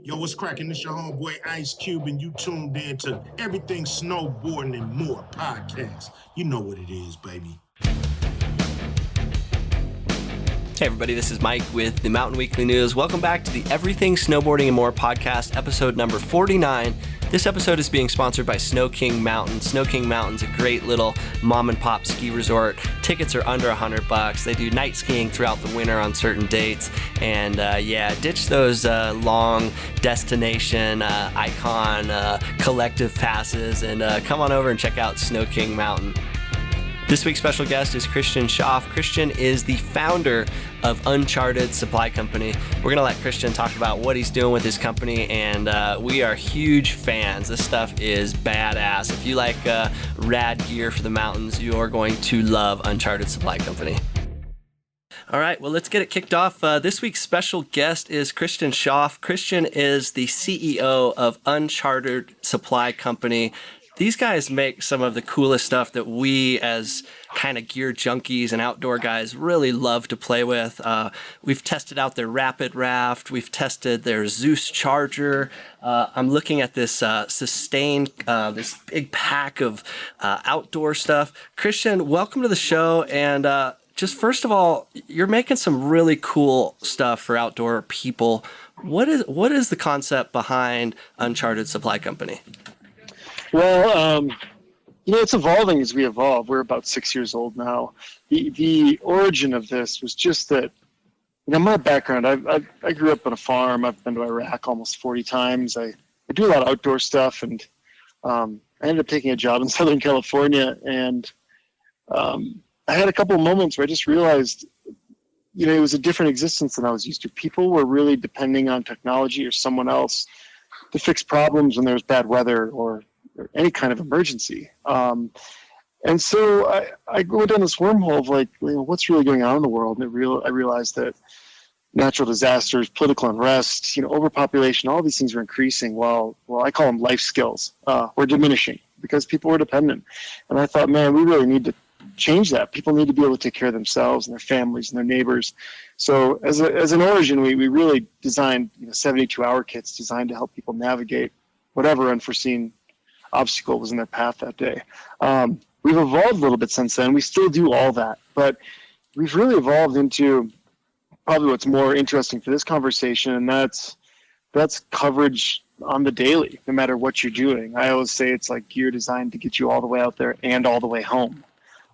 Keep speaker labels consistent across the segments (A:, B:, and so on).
A: Yo, what's cracking? This your homeboy Ice Cube, and you tuned in to Everything Snowboarding and More podcast. You know what it is, baby.
B: Hey everybody, this is Mike with the Mountain Weekly News. Welcome back to the Everything Snowboarding and More podcast, episode number 49. This episode is being sponsored by Snow King Mountain. Snow King Mountain's a great little mom and pop ski resort. Tickets are under $100. They do night skiing throughout the winter on certain dates. And ditch those long destination icon collective passes and come on over and check out Snow King Mountain. This week's special guest is Christian Schauf. Christian is the founder of Uncharted Supply Company. We're going to let Christian talk about what he's doing with his company, and we are huge fans. This stuff is badass. If you like rad gear for the mountains, you're going to love Uncharted Supply Company. All right, well, let's get it kicked off. This week's special guest is Christian Schauf. Christian is the CEO of Uncharted Supply Company. These guys make some of the coolest stuff that we as kind of gear junkies and outdoor guys really love to play with. We've tested out their Rapid Raft. We've tested their Zeus Charger. I'm looking at this Sustain, this big pack of outdoor stuff. Christian, welcome to the show. And just first of all, you're making some really cool stuff for outdoor people. What is the concept behind Uncharted Supply Company?
C: Well, it's evolving as we evolve. We're about 6 years old now. The origin of this was just that, my background, I grew up on a farm. I've been to Iraq almost 40 times. I do a lot of outdoor stuff, and I ended up taking a job in Southern California. And I had a couple of moments where I just realized, it was a different existence than I was used to. People were really depending on technology or someone else to fix problems when there was bad weather or any kind of emergency. And so I went down this wormhole of what's really going on in the world? And I realized that natural disasters, political unrest, overpopulation, all these things were increasing while I call them life skills, were diminishing because people were dependent. And I thought, man, we really need to change that. People need to be able to take care of themselves and their families and their neighbors. So as an origin, we really designed 72-hour kits designed to help people navigate whatever unforeseen obstacle was in their path that day. We've evolved a little bit since then. We still do all that, but we've really evolved into probably what's more interesting for this conversation, and that's coverage on the daily, no matter what you're doing. I always say it's like gear designed to get you all the way out there and all the way home.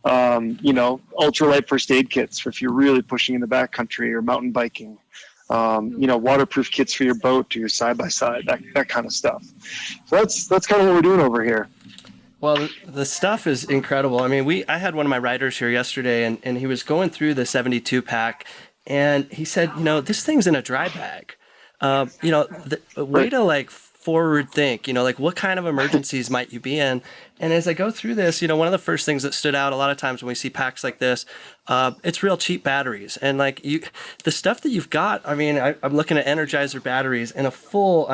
C: Ultralight first aid kits for if you're really pushing in the backcountry or mountain biking. Waterproof kits for your boat or your side-by-side, that kind of stuff. So that's kind of what we're doing over here.
B: Well, the stuff is incredible. I mean, I had one of my riders here yesterday, and he was going through the 72 pack, and he said, this thing's in a dry bag. The way to forward think, what kind of emergencies might you be in? And as I go through this, one of the first things that stood out a lot of times when we see packs like this, it's real cheap batteries. And the stuff that you've got, I'm looking at Energizer batteries and a full,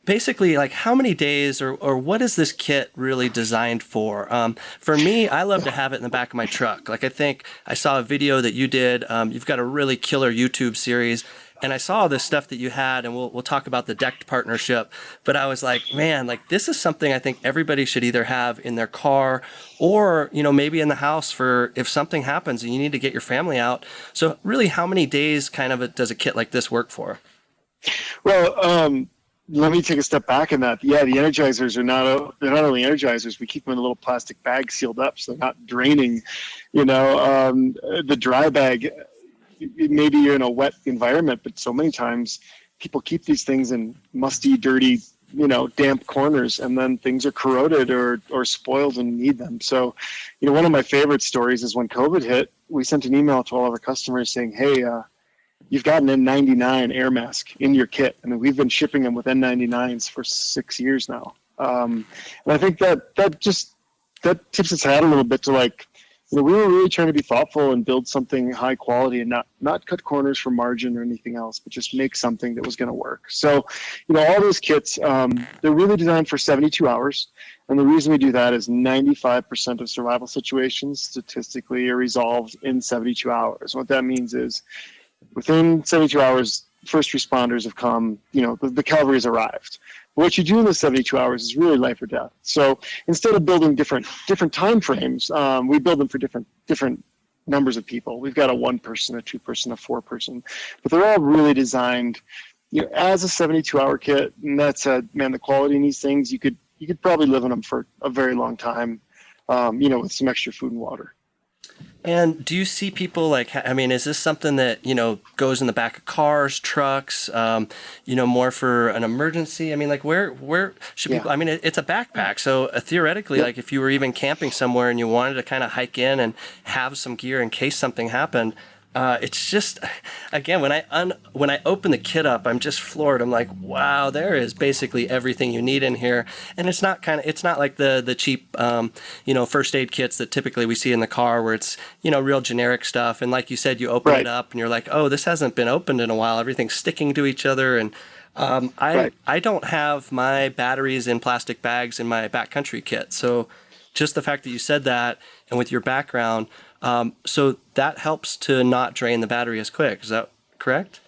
B: basically how many days or what is this kit really designed for? For me, I love to have it in the back of my truck. I think I saw a video that you did. You've got a really killer YouTube series. And I saw this stuff that you had, and we'll talk about the Decked partnership. But I was like, man, this is something I think everybody should either have in their car or, maybe in the house for if something happens and you need to get your family out. So really, how many days does a kit like this work for?
C: Well, let me take a step back in that. Yeah, the Energizers they're not only Energizers, we keep them in a little plastic bag sealed up so they're not draining. The dry bag, maybe you're in a wet environment, but so many times people keep these things in musty, dirty, damp corners, and then things are corroded or spoiled and need them. So, one of my favorite stories is when COVID hit, we sent an email to all of our customers saying, hey, you've got an N99 air mask in your kit. We've been shipping them with N99s for 6 years now. And I think that tips its hat a little bit to we were really trying to be thoughtful and build something high quality and not cut corners for margin or anything else, but just make something that was going to work. So, all those kits, they're really designed for 72 hours. And the reason we do that is 95% of survival situations statistically are resolved in 72 hours. What that means is within 72 hours, first responders have come, the cavalry's arrived. What you do in the 72 hours is really life or death. So instead of building different time frames, we build them for different numbers of people. We've got a 1 person, a 2 person, a 4 person, but they're all really designed, as a 72-hour kit. And that said, man, the quality in these things, you could probably live in them for a very long time, with some extra food and water.
B: And do you see people is this something that, goes in the back of cars, trucks, more for an emergency? I mean, where should people, it's a backpack. So theoretically,
C: Yep.
B: if you were even camping somewhere and you wanted to kind of hike in and have some gear in case something happened, it's just, again, when I open the kit up, I'm just floored. I'm like, wow, there is basically everything you need in here. And it's not like the cheap, first aid kits that typically we see in the car where it's, real generic stuff. And like you said, you open
C: Right.
B: it up and you're like, oh, this hasn't been opened in a while. Everything's sticking to each other. And I don't have my batteries in plastic bags in my backcountry kit. So just the fact that you said that, and with your background, so that helps to not drain the battery as quick. Is that correct?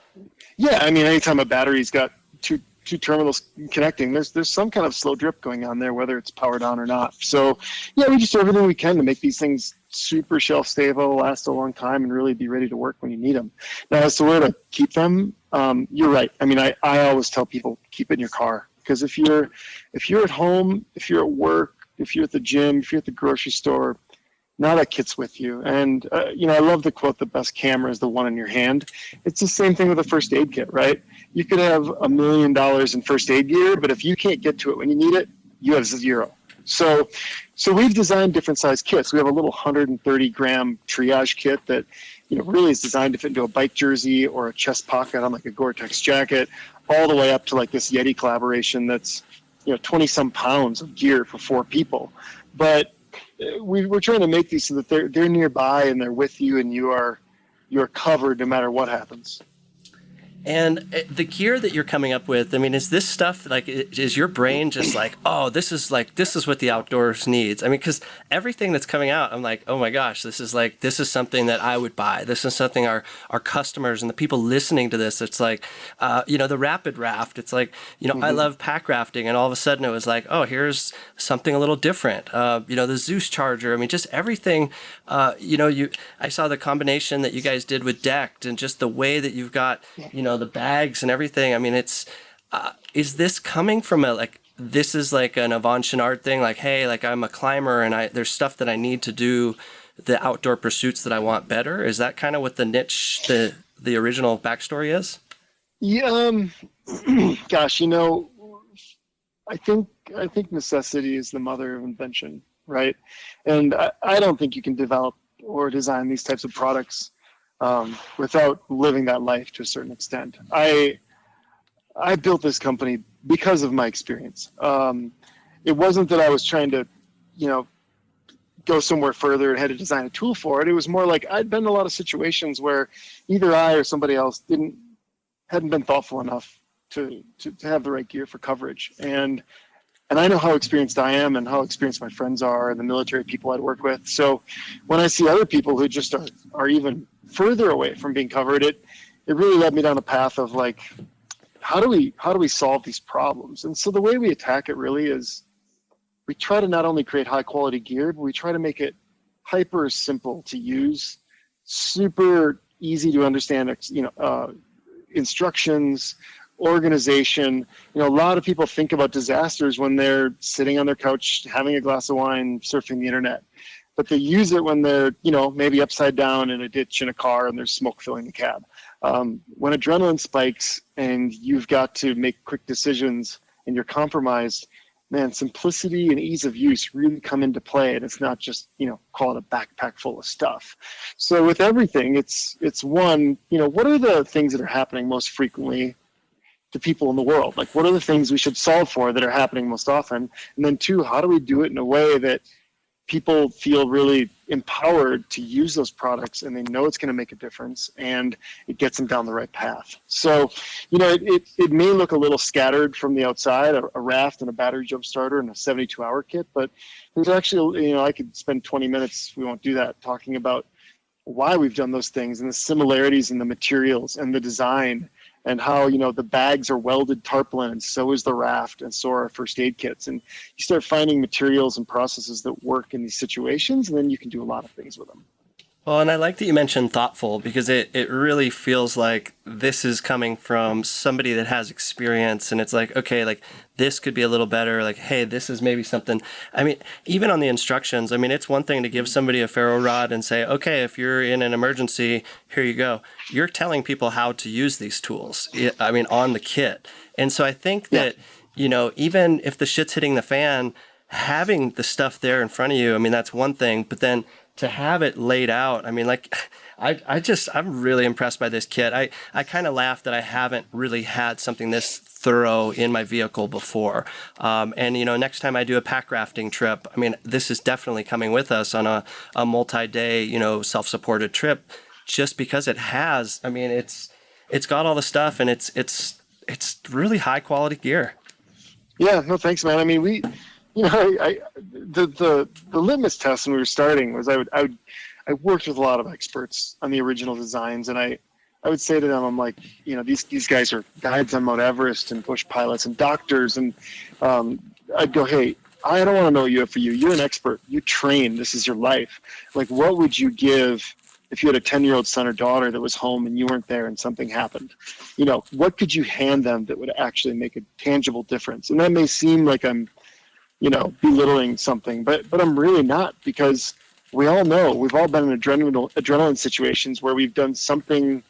C: Yeah, anytime a battery's got two terminals connecting, there's some kind of slow drip going on there, whether it's powered on or not. So yeah, we just do everything we can to make these things super shelf stable, last a long time, and really be ready to work when you need them. Now, as to where to keep them, you're right. I always tell people, keep it in your car, because if you're at home, if you're at work, if you're at the gym, if you're at the grocery store, now that kit's with you. And, I love the quote, the best camera is the one in your hand. It's the same thing with a first aid kit, right? You could have $1 million in first aid gear, but if you can't get to it when you need it, you have zero. So we've designed different size kits. We have a little 130-gram triage kit that, really is designed to fit into a bike jersey or a chest pocket on like a Gore-Tex jacket, all the way up to like this Yeti collaboration that's, 20-some pounds of gear for 4 people. But we're trying to make these so that they're nearby and they're with you, and you're covered no matter what happens.
B: And the gear that you're coming up with, is this stuff is your brain just like, oh, this is what the outdoors needs? Because everything that's coming out, I'm like, oh my gosh, this is something that I would buy. This is something our customers and the people listening to this, it's like, the rapid raft. It's like,
C: Mm-hmm.
B: I love pack rafting, and all of a sudden it was like, oh, here's something a little different. The Zeus charger. just everything. I saw the combination that you guys did with Decked, and just the way that you've got, the bags and everything. It's, is this coming from this is like an Avant Chenard thing? Like, hey, I'm a climber and there's stuff that I need to do, the outdoor pursuits that I want better. Is that kind of what the niche, the original backstory is?
C: Yeah. Gosh, I think necessity is the mother of invention, right? And I don't think you can develop or design these types of products without living that life to a certain extent. I built this company because of my experience. It wasn't that I was trying to, go somewhere further and had to design a tool for it. It was more like I'd been in a lot of situations where either I or somebody else hadn't been thoughtful enough to have the right gear for coverage. And I know how experienced I am and how experienced my friends are and the military people I'd work with. So when I see other people who just are even further away from being covered, it really led me down a path of like, how do we solve these problems? And so the way we attack it really is we try to not only create high quality gear, but we try to make it hyper simple to use, super easy to understand, instructions, organization. A lot of people think about disasters when they're sitting on their couch, having a glass of wine, surfing the internet, but they use it when they're, maybe upside down in a ditch in a car and there's smoke filling the cab. When adrenaline spikes and you've got to make quick decisions and you're compromised, man, simplicity and ease of use really come into play. And it's not just, call it a backpack full of stuff. So with everything, it's one, what are the things that are happening most frequently to people in the world? Like, what are the things we should solve for that are happening most often? And then two, how do we do it in a way that people feel really empowered to use those products and they know it's going to make a difference and it gets them down the right path? So, it may look a little scattered from the outside, a raft and a battery jump starter and a 72-hour kit, but there's actually, I could spend 20 minutes, we won't do that, talking about why we've done those things and the similarities in the materials and the design, and how, you know, the bags are welded tarpaulin, and so is the raft, and so are our first aid kits. And you start finding materials and processes that work in these situations, and then you can do a lot of things with them.
B: Well, and I like that you mentioned thoughtful, because it really feels like this is coming from somebody that has experience, and it's like, okay, like this could be a little better. Like, hey, this is maybe something. I mean, even on the instructions, I mean, it's one thing to give somebody a ferro rod and say, okay, if you're in an emergency, here you go. You're telling people how to use these tools, I mean, on the kit. And so I think that, you know, even if the shit's hitting the fan, having the stuff there in front of you, I mean, that's one thing, but then to have it laid out, I mean, like, I'm really impressed by this kit. I kind of laugh that I haven't really had something this thorough in my vehicle before. And, you know, next time I do a pack rafting trip, I mean, this is definitely coming with us on a multi-day, you know, self-supported trip, just because it has, I mean, it's got all the stuff, and it's really high quality gear.
C: Yeah, no, thanks, man. I mean, you know, the litmus test when we were starting was I worked with a lot of experts on the original designs, and I would say to them, I'm like, you know, these guys are guides on Mount Everest and bush pilots and doctors, and I'd go, hey, I don't want to know you for you. You're an expert. You train. This is your life. Like, what would you give if you had a 10-year-old son or daughter that was home and you weren't there and something happened? You know, what could you hand them that would actually make a tangible difference? And that may seem like I'm, you know, belittling something, but I'm really not, because we all know, we've all been in adrenaline situations where we've done something,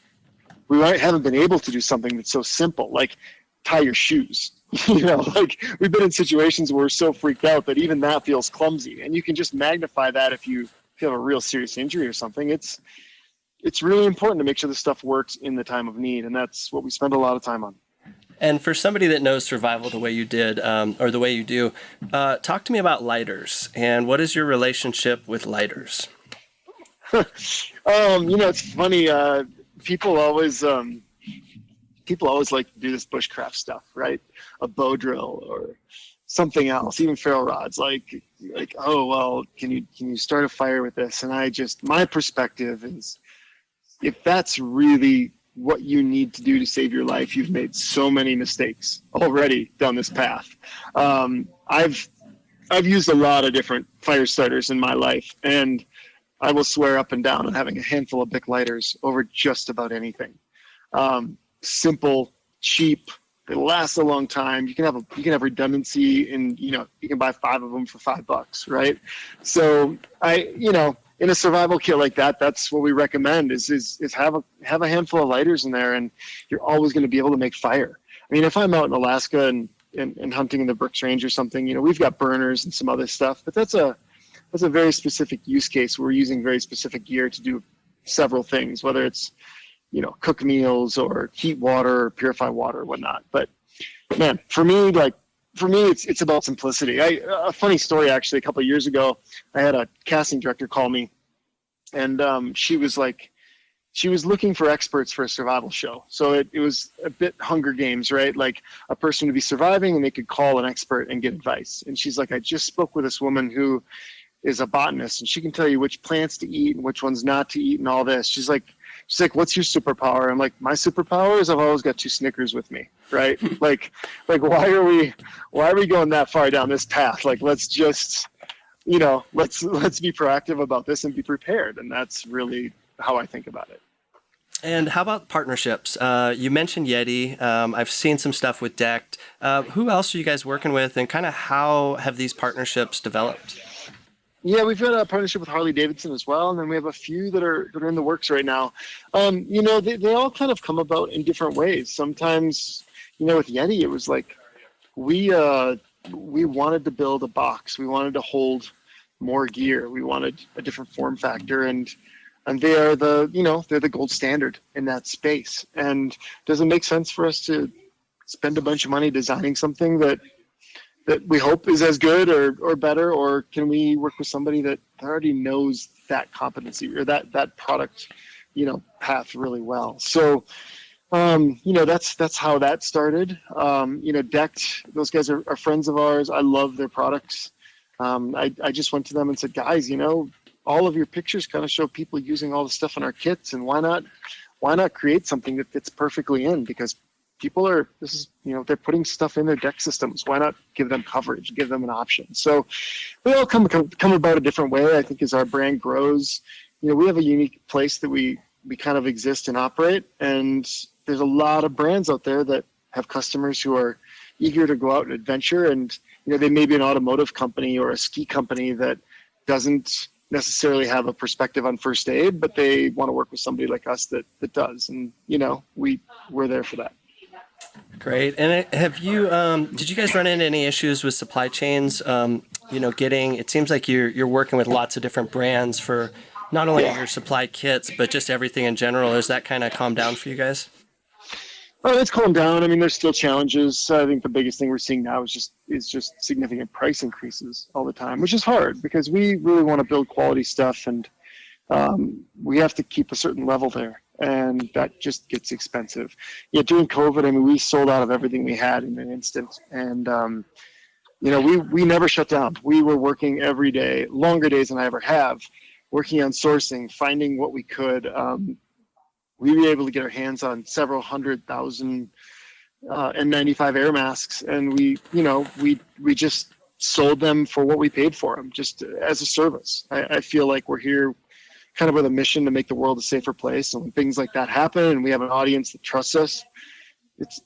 C: we haven't been able to do something that's so simple, like tie your shoes. You know, like, we've been in situations where we're so freaked out that even that feels clumsy, and you can just magnify that if you have a real serious injury or something. It's really important to make sure the stuff works in the time of need, and that's what we spend a lot of time on.
B: And for somebody that knows survival the way you did, or the way you do, talk to me about lighters, and what is your relationship with lighters?
C: You know, it's funny. People always like to do this bushcraft stuff, right? A bow drill or something else, even ferro rods. Like, oh, well, can you start a fire with this? And my perspective is, if that's really what you need to do to save your life, you've made so many mistakes already down this path. I've used a lot of different fire starters in my life, and I will swear up and down on having a handful of Bic lighters over just about anything. Simple, cheap, they last a long time. You can have redundancy, and, you know, you can buy 5 of them for $5, right? So in a survival kit like that, that's what we recommend is have a handful of lighters in there, and you're always going to be able to make fire. I mean, if I'm out in Alaska and hunting in the Brooks Range or something, you know, we've got burners and some other stuff, but that's a very specific use case. We're using very specific gear to do several things, whether it's, you know, cook meals or heat water or purify water or whatnot. But man, for me, it's about simplicity. A funny story, actually, a couple of years ago, I had a casting director call me, and she was looking for experts for a survival show. So it was a bit Hunger Games, right? Like, a person would be surviving and they could call an expert and get advice. And she's like, I just spoke with this woman who is a botanist, and she can tell you which plants to eat and which ones not to eat and all this. She's like, what's your superpower? I'm like, my superpower is I've always got 2 Snickers with me, right? like why are we going that far down this path? Like, let's just, you know, let's be proactive about this and be prepared. And that's really how I think about it.
B: And how about partnerships? You mentioned Yeti. I've seen some stuff with Decked. Who else are you guys working with, and kind of how have these partnerships developed?
C: Yeah, we've got a partnership with Harley Davidson as well, and then we have a few that are in the works right now. You know, they all kind of come about in different ways. Sometimes, you know, with Yeti, it was like we wanted to build a box. We wanted to hold more gear. We wanted a different form factor, and they are they're the gold standard in that space. And does it make sense for us to spend a bunch of money designing something that we hope is as good or better, or can we work with somebody that already knows that competency or that product, you know, path really well? So, you know, that's how that started. You know, Decked, those guys are friends of ours. I love their products. I just went to them and said, guys, you know, all of your pictures kind of show people using all the stuff in our kits, and why not create something that fits perfectly in? Because people are, they're putting stuff in their deck systems. Why not give them coverage, give them an option? So they all come about a different way. I think as our brand grows, we have a unique place that we kind of exist and operate. And there's a lot of brands out there that have customers who are eager to go out and adventure. And, they may be an automotive company or a ski company that doesn't necessarily have a perspective on first aid, but they want to work with somebody like us that does. And, we're there for that.
B: Great. And have you, did you guys run into any issues with supply chains? It seems like you're working with lots of different brands for not only your supply kits, but just everything in general. Is that kind of calmed down for you guys?
C: Well, it's calmed down. I mean, there's still challenges. I think the biggest thing we're seeing now is just significant price increases all the time, which is hard because we really want to build quality stuff, and we have to keep a certain level there, and that just gets expensive. Yeah, during COVID, I mean, we sold out of everything we had in an instant, and we never shut down. We were working every day, longer days than I ever have, working on sourcing, finding what we could. We were able to get our hands on several 100,000 N95 air masks, and we just sold them for what we paid for them, just as a service. I feel like we're here kind of with a mission to make the world a safer place, and when things like that happen and we have an audience that trusts us,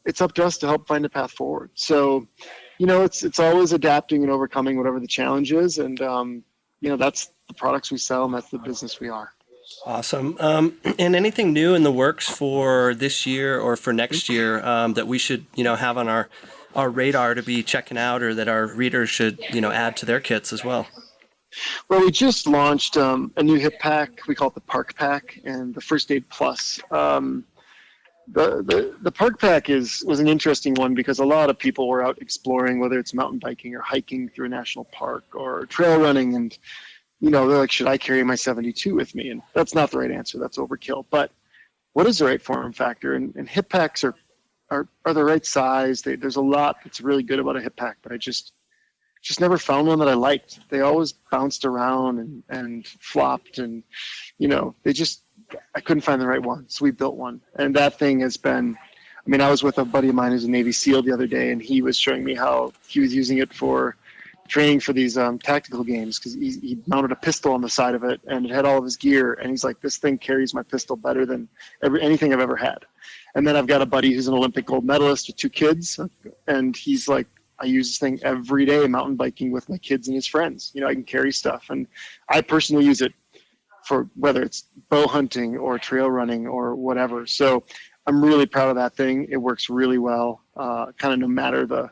C: it's up to us to help find a path forward. So, it's always adapting and overcoming whatever the challenge is, and that's the products we sell, and that's the business we are.
B: Awesome. And anything new in the works for this year or for next year that we should, have on our radar to be checking out, or that our readers should, add to their kits as well?
C: Well, we just launched a new hip pack. We call it the Park Pack, and the First Aid Plus. The Park Pack was an interesting one because a lot of people were out exploring, whether it's mountain biking or hiking through a national park or trail running, and they're like, should I carry my 72 with me? And that's not the right answer. That's overkill. But what is the right form factor? And hip packs are the right size. There's a lot that's really good about a hip pack, but I just never found one that I liked. They always bounced around and flopped, and I couldn't find the right one. So we built one, and that thing has been. I mean, I was with a buddy of mine who's a Navy SEAL the other day, and he was showing me how he was using it for training for these tactical games, because he mounted a pistol on the side of it, and it had all of his gear, and he's like, this thing carries my pistol better than anything I've ever had. And then I've got a buddy who's an Olympic gold medalist with 2 kids, and he's like, I use this thing every day mountain biking with my kids and his friends. I can carry stuff, and I personally use it for whether it's bow hunting or trail running or whatever. So I'm really proud of that thing. It works really well, kind of no matter the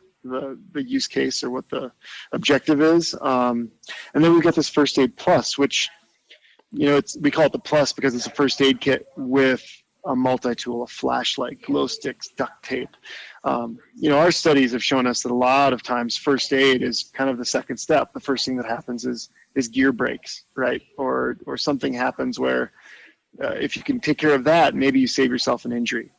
C: use case or what the objective is. And then we've got this First Aid Plus, which, we call it the Plus because it's a first aid kit with a multi-tool, a flashlight, glow sticks, duct tape. Our studies have shown us that a lot of times first aid is kind of the second step. The first thing that happens is gear breaks, right? Or something happens where if you can take care of that, maybe you save yourself an injury.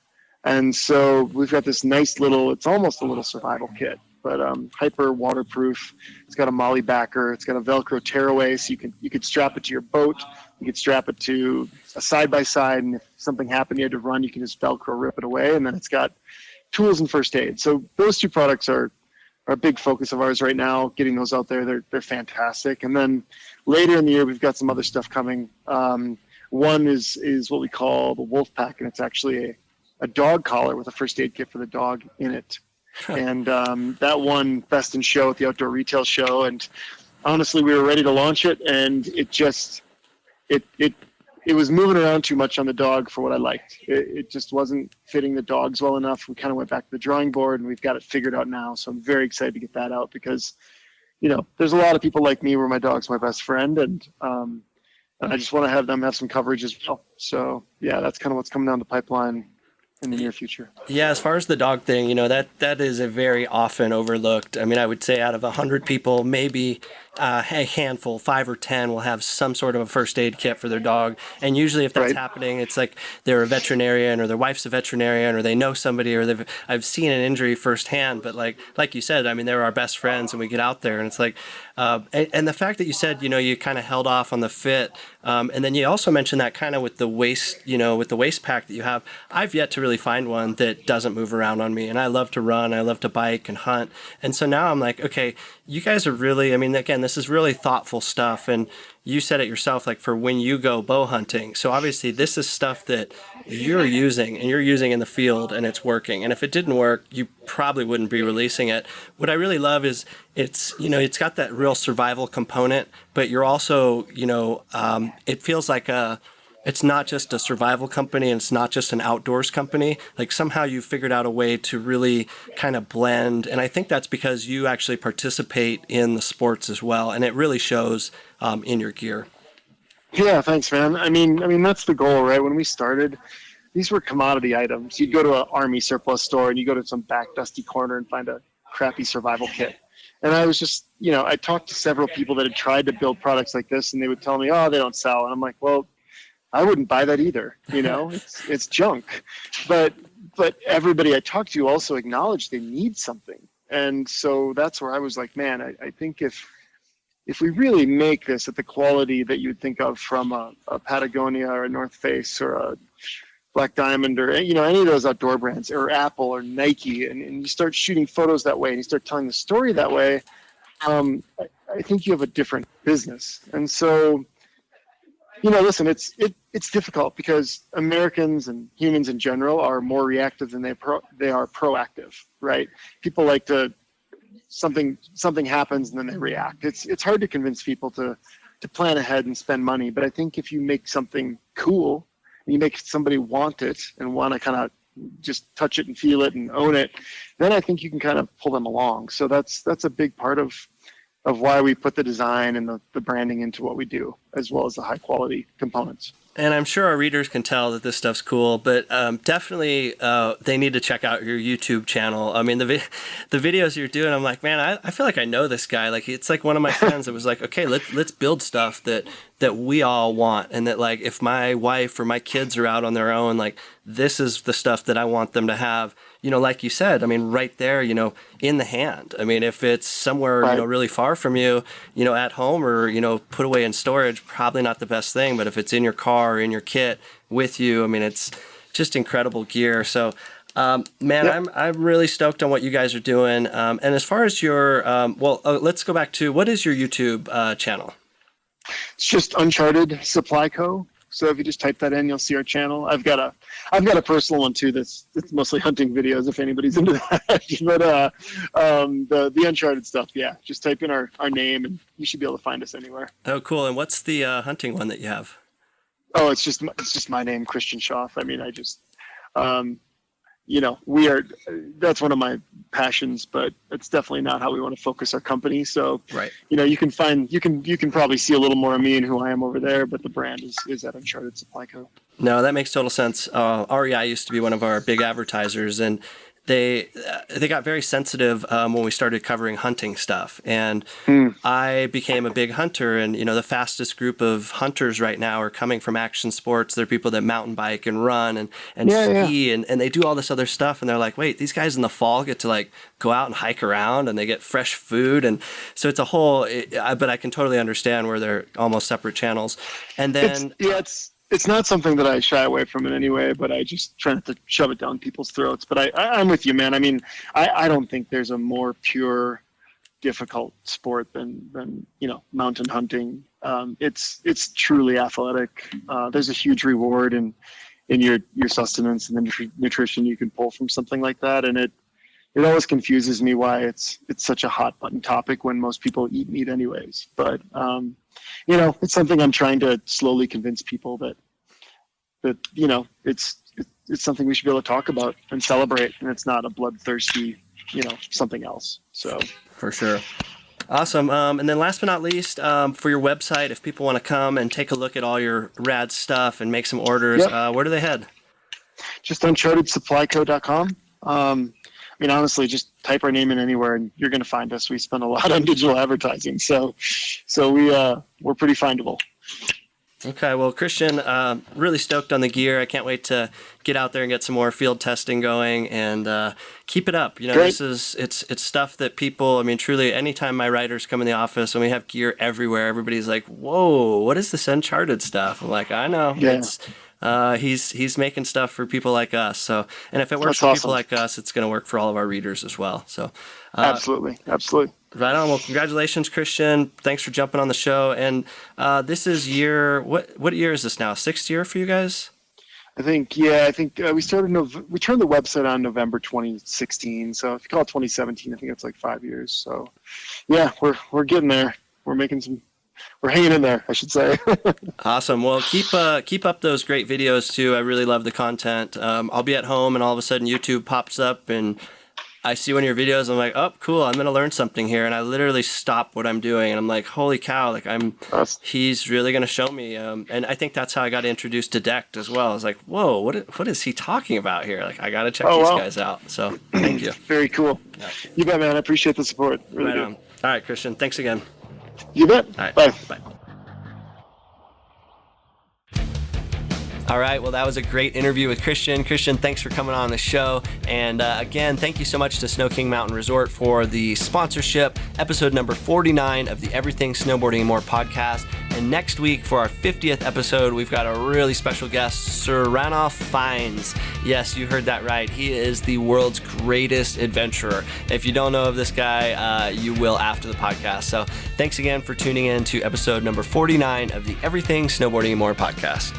C: And so we've got this nice little, it's almost a little survival kit, but hyper waterproof. It's got a molly backer. It's got a Velcro tearaway, so you could strap it to your boat. You could strap it to a side-by-side, and if something happened, you had to run, you can just Velcro rip it away. And then it's got tools and first aid. So those 2 products are a big focus of ours right now, getting those out there. They're fantastic. And then later in the year, we've got some other stuff coming. One is what we call the Wolf Pack, and it's actually a dog collar with a first aid kit for the dog in it. And that won Best in Show at the Outdoor Retail Show. And honestly, we were ready to launch it, and it was moving around too much on the dog for what I liked. It just wasn't fitting the dogs well enough. We kind of went back to the drawing board, and we've got it figured out now. So I'm very excited to get that out because, there's a lot of people like me where my dog's my best friend, and I just want to have them have some coverage as well. So yeah, that's kind of what's coming down the pipeline in the near future.
B: Yeah, as far as the dog thing, that is a very often overlooked. I mean, I would say out of 100 people, maybe a handful, 5 or 10, will have some sort of a first aid kit for their dog. And usually if that's
C: Right.
B: happening, it's like they're a veterinarian or their wife's a veterinarian or they know somebody or I've seen an injury firsthand. But like you said, I mean, they're our best friends and we get out there and it's like, and the fact that you said, you kind of held off on the fit. And then you also mentioned that kind of with the waist, with the waist pack that you have. I've yet to really find one that doesn't move around on me. And I love to run, I love to bike and hunt. And so now I'm like, okay, you guys are really, I mean, again, this is really thoughtful stuff. And you said it yourself, like for when you go bow hunting. So obviously this is stuff that you're using in the field and it's working. And if it didn't work, you probably wouldn't be releasing it. What I really love is it's got that real survival component, but you're also, it feels like it's not just a survival company and it's not just an outdoors company. Like somehow you figured out a way to really kind of blend. And I think that's because you actually participate in the sports as well. And it really shows in your gear.
C: Yeah, thanks, man. I mean, that's the goal, right? When we started, these were commodity items. You'd go to an army surplus store and you go to some back dusty corner and find a crappy survival kit. And I was just, I talked to several people that had tried to build products like this and they would tell me, oh, they don't sell. And I'm like, well, I wouldn't buy that either. It's junk. But everybody I talked to also acknowledged they need something. And so that's where I was like, man, I think if we really make this at the quality that you would think of from a Patagonia or a North Face or a Black Diamond or, any of those outdoor brands or Apple or Nike, and you start shooting photos that way and you start telling the story that way, I think you have a different business. And so, listen, it's difficult because Americans and humans in general are more reactive than they are proactive, right? People like to, something happens and then they react. It's hard to convince people to plan ahead and spend money. But I think if you make something cool and you make somebody want it and want to kind of just touch it and feel it and own it, then I think you can kind of pull them along. So that's a big part of why we put the design and the branding into what we do, as well as the high quality components.
B: And I'm sure our readers can tell that this stuff's cool, but definitely they need to check out your YouTube channel. I mean, the videos you're doing, I'm like, man, I feel like I know this guy. Like, it's like one of my friends that was like, okay, let's build stuff that we all want. And that, like, if my wife or my kids are out on their own, like, this is the stuff that I want them to have. Like you said, I mean, right there, in the hand. I mean, if it's somewhere,
C: right,
B: really far from you, at home or, put away in storage, probably not the best thing. But if it's in your car or in your kit with you, I mean, it's just incredible gear. So, man, yep. I'm really stoked on what you guys are doing. And as far as your, let's go back to, what is your YouTube channel?
C: It's just Uncharted Supply Co. So if you just type that in, you'll see our channel. I've got a personal one too. That's mostly hunting videos. If anybody's into that, but the Uncharted stuff, yeah. Just type in our name, and you should be able to find us anywhere.
B: Oh, cool! And what's the hunting one that you have?
C: Oh, it's just my name, Christian Schauf. I mean, I just, that's one of my passions, but it's definitely not how we want to focus our company. So,
B: right.
C: You can probably see a little more of me and who I am over there, but the brand is at Uncharted Supply Co.
B: No, that makes total sense. REI used to be one of our big advertisers, and they got very sensitive when we started covering hunting stuff. And I became a big hunter, and the fastest group of hunters right now are coming from action sports. They're people that mountain bike and run and ski, yeah. And they do all this other stuff. And they're like, wait, these guys in the fall get to like go out and hike around, and they get fresh food. And so it's a whole, but I can totally understand where they're almost separate channels. And then
C: it's not something that I shy away from in any way, but I just try not to shove it down people's throats. But I'm with you, man. I mean, I don't think there's a more pure, difficult sport than mountain hunting. It's truly athletic. There's a huge reward in your sustenance and the nutrition you can pull from something like that. And it always confuses me why it's such a hot button topic when most people eat meat anyways. But it's something I'm trying to slowly convince people that it's something we should be able to talk about and celebrate, and it's not a bloodthirsty, something else. So
B: for sure. Awesome. And then last but not least, for your website, if people want to come and take a look at all your rad stuff and make some orders, where do they head?
C: Just unchartedsupplyco.com. mean, honestly, just type our name in anywhere and you're going to find us. We spend a lot on digital advertising. So we're pretty findable.
B: Okay, well, Christian, really stoked on the gear. I can't wait to get out there and get some more field testing going, and keep it up. You know,
C: Great.
B: it's stuff that people, I mean, truly, anytime my writers come in the office and we have gear everywhere, everybody's like, whoa, what is this Uncharted stuff? I'm like, I know.
C: Yeah.
B: It's he's making stuff for people like us. So, and if it works
C: That's
B: for
C: awesome.
B: people like us, it's going to work for all of our readers as well. So,
C: Absolutely.
B: right on. Well, congratulations, Christian. Thanks for jumping on the show. And this is what year is this now? 6th year for you guys?
C: I think we started. We turned the website on November 2016. So if you call it 2017, I think it's like 5 years. So yeah, we're getting there. We're hanging in there, I should say.
B: Awesome. Well, keep up those great videos too. I really love the content. I'll be at home and all of a sudden YouTube pops up and I see one of your videos. I'm like, oh, cool. I'm going to learn something here. And I literally stop what I'm doing. And I'm like, holy cow. Like he's really going to show me. And I think that's how I got introduced to Decked as well. I was like, whoa, what is he talking about here? Like, I got to check these guys out. So thank you.
C: Very cool.
B: Yeah.
C: You bet, man. I appreciate the support. Really
B: Right
C: do.
B: on. All right, Christian. Thanks again.
C: You bet.
B: All right.
C: Bye.
B: Bye. All right, well, that was a great interview with Christian. Christian, thanks for coming on the show. And again, thank you so much to Snow King Mountain Resort for the sponsorship, episode number 49 of the Everything Snowboarding and More podcast. And next week for our 50th episode, we've got a really special guest, Sir Ranulph Fiennes. Yes, you heard that right. He is the world's greatest adventurer. If you don't know of this guy, you will after the podcast. So thanks again for tuning in to episode number 49 of the Everything Snowboarding and More podcast.